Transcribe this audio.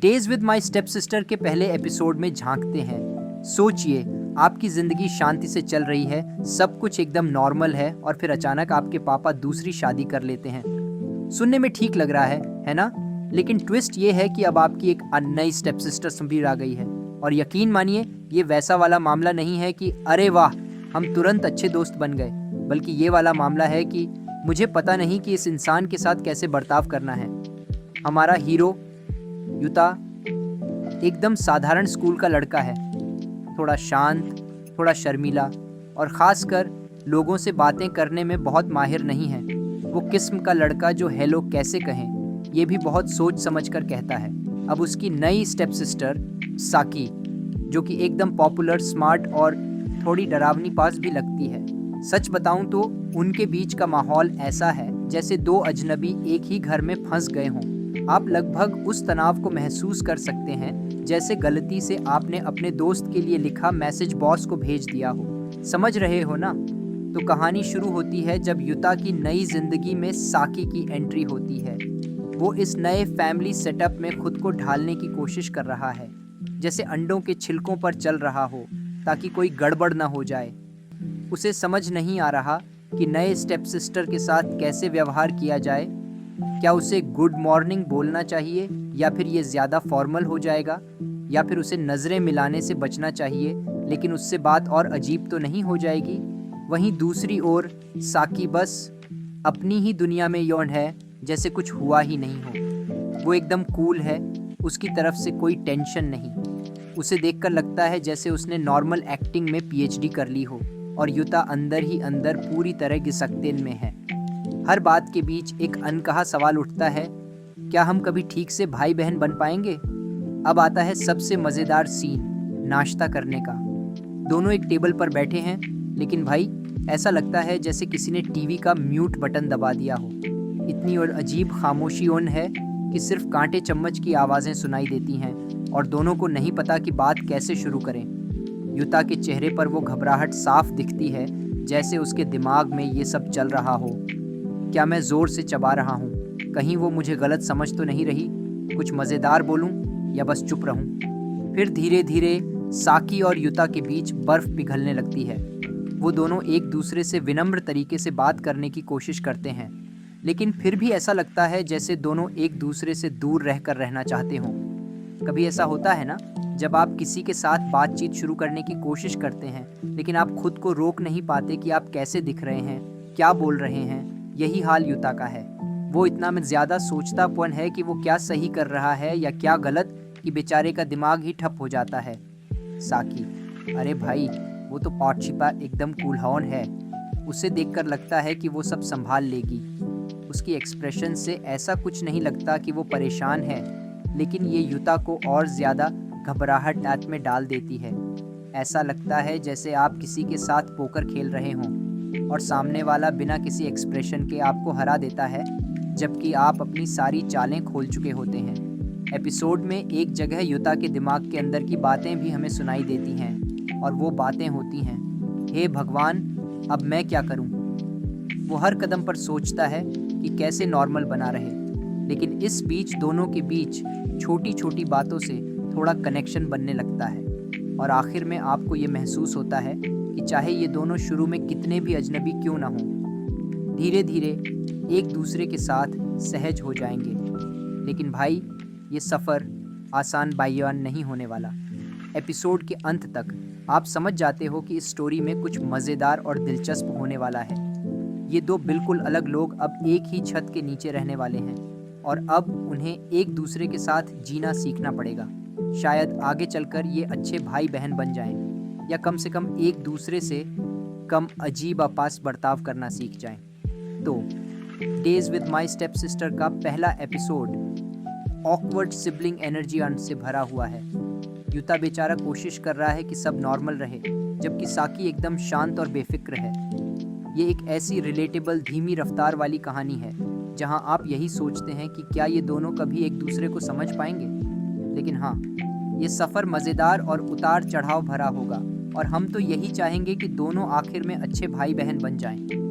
Days with my step sister के पहले episode में झांकते हैं। सोचिए, आपकी ज़िंदगी शांति से चल रही है, सब कुछ एकदम नॉर्मल है और फिर अचानक आपके पापा दूसरी शादी कर लेते हैं। सुनने में ठीक लग रहा है ना? लेकिन ट्विस्ट ये है कि अब आपकी एक नई स्टेप सिस्टर संभीर आ गई है। और यकीन मानिए, ये वैसा वाला मामला नहीं है कि अरे वाह हम तुरंत अच्छे दोस्त बन गए, बल्कि ये वाला मामला है कि मुझे पता नहीं कि इस इंसान के साथ कैसे बर्ताव करना है। हमारा हीरो युता एकदम साधारण स्कूल का लड़का है, थोड़ा शांत, थोड़ा शर्मीला और ख़ासकर लोगों से बातें करने में बहुत माहिर नहीं है। वो किस्म का लड़का जो हेलो कैसे कहें ये भी बहुत सोच समझ कर कहता है। अब उसकी नई स्टेप सिस्टर साकी, जो कि एकदम पॉपुलर, स्मार्ट और थोड़ी डरावनी पास भी लगती है। सच बताऊं तो उनके बीच का माहौल ऐसा है जैसे दो अजनबी एक ही घर में फंस गए हों। आप लगभग उस तनाव को महसूस कर सकते हैं जैसे गलती से आपने अपने दोस्त के लिए लिखा मैसेज बॉस को भेज दिया हो। समझ रहे हो ना? तो कहानी शुरू होती है जब युता की नई जिंदगी में साकी की एंट्री होती है। वो इस नए फैमिली सेटअप में खुद को ढालने की कोशिश कर रहा है, जैसे अंडों के छिलकों पर चल रहा हो ताकि कोई गड़बड़ ना हो जाए। उसे समझ नहीं आ रहा कि नए स्टेप सिस्टर के साथ कैसे व्यवहार किया जाए। क्या उसे गुड मॉर्निंग बोलना चाहिए या फिर ये ज़्यादा फॉर्मल हो जाएगा, या फिर उसे नज़रें मिलाने से बचना चाहिए लेकिन उससे बात और अजीब तो नहीं हो जाएगी। वहीं दूसरी ओर साकी बस अपनी ही दुनिया में यौन है, जैसे कुछ हुआ ही नहीं हो। वो एकदम कूल है, उसकी तरफ से कोई टेंशन नहीं। उसे देखकर लगता है जैसे उसने नॉर्मल एक्टिंग में पीएचडी कर ली हो और युता अंदर ही अंदर पूरी तरह गिसक्तेन में है। हर बात के बीच एक अनकहा सवाल उठता है, क्या हम कभी ठीक से भाई बहन बन पाएंगे? अब आता है सबसे मज़ेदार सीन, नाश्ता करने का। दोनों एक टेबल पर बैठे हैं, लेकिन भाई ऐसा लगता है जैसे किसी ने टीवी का म्यूट बटन दबा दिया हो। इतनी और अजीब खामोशी ओन है कि सिर्फ कांटे चम्मच की आवाज़ें सुनाई देती हैं और दोनों को नहीं पता कि बात कैसे शुरू करें। युता के चेहरे पर वो घबराहट साफ दिखती है, जैसे उसके दिमाग में ये सब चल रहा हो। क्या मैं ज़ोर से चबा रहा हूँ? कहीं वो मुझे गलत समझ तो नहीं रही? कुछ मज़ेदार बोलूँ या बस चुप रहूँ? फिर धीरे धीरे साकी और युता के बीच बर्फ़ पिघलने लगती है। वो दोनों एक दूसरे से विनम्र तरीके से बात करने की कोशिश करते हैं, लेकिन फिर भी ऐसा लगता है जैसे दोनों एक दूसरे से दूर रहकर रहना चाहते हों। कभी ऐसा होता है ना, जब आप किसी के साथ बातचीत शुरू करने की कोशिश करते हैं लेकिन आप खुद को रोक नहीं पाते कि आप कैसे दिख रहे हैं, क्या बोल रहे हैं। यही हाल युता का है। वो इतना में ज़्यादा सोचतापन है कि वो क्या सही कर रहा है या क्या गलत, कि बेचारे का दिमाग ही ठप हो जाता है। साकी, अरे भाई वो तो पॉटशिपा एकदम कूलहौन है, उसे देखकर लगता है कि वो सब संभाल लेगी। उसकी एक्सप्रेशन से ऐसा कुछ नहीं लगता कि वो परेशान है, लेकिन ये युता को और ज़्यादा घबराहट में डाल देती है। ऐसा लगता है जैसे आप किसी के साथ पोकर खेल रहे हों और सामने वाला बिना किसी एक्सप्रेशन के आपको हरा देता है, जबकि आप अपनी सारी चालें खोल चुके होते हैं। एपिसोड में एक जगह युता के दिमाग के अंदर की बातें भी हमें सुनाई देती हैं और वो बातें होती हैं, हे भगवान अब मैं क्या करूं? वो हर कदम पर सोचता है कि कैसे नॉर्मल बना रहे, लेकिन इस बीच दोनों के बीच छोटी छोटी बातों से थोड़ा कनेक्शन बनने लगता है और आखिर में आपको ये महसूस होता है कि चाहे ये दोनों शुरू में कितने भी अजनबी क्यों ना हों, धीरे धीरे एक दूसरे के साथ सहज हो जाएंगे। लेकिन भाई ये सफ़र आसान बायान नहीं होने वाला। एपिसोड के अंत तक आप समझ जाते हो कि इस स्टोरी में कुछ मज़ेदार और दिलचस्प होने वाला है। ये दो बिल्कुल अलग लोग अब एक ही छत के नीचे रहने वाले हैं और अब उन्हें एक दूसरे के साथ जीना सीखना पड़ेगा। शायद आगे चलकर ये अच्छे भाई बहन बन जाएं, या कम से कम एक दूसरे से कम अजीब आपास बर्ताव करना सीख जाएं। तो days with my step sister का पहला एपिसोड ऑकवर्ड सिबलिंग एनर्जी से भरा हुआ है। युता बेचारा कोशिश कर रहा है कि सब नॉर्मल रहे, जबकि साकी एकदम शांत और बेफिक्र है। ये एक ऐसी रिलेटेबल धीमी रफ्तार वाली कहानी है जहां आप यही सोचते हैं कि क्या ये दोनों कभी एक दूसरे को समझ पाएंगे। लेकिन हाँ, ये सफ़र मज़ेदार और उतार चढ़ाव भरा होगा और हम तो यही चाहेंगे कि दोनों आखिर में अच्छे भाई बहन बन जाएं।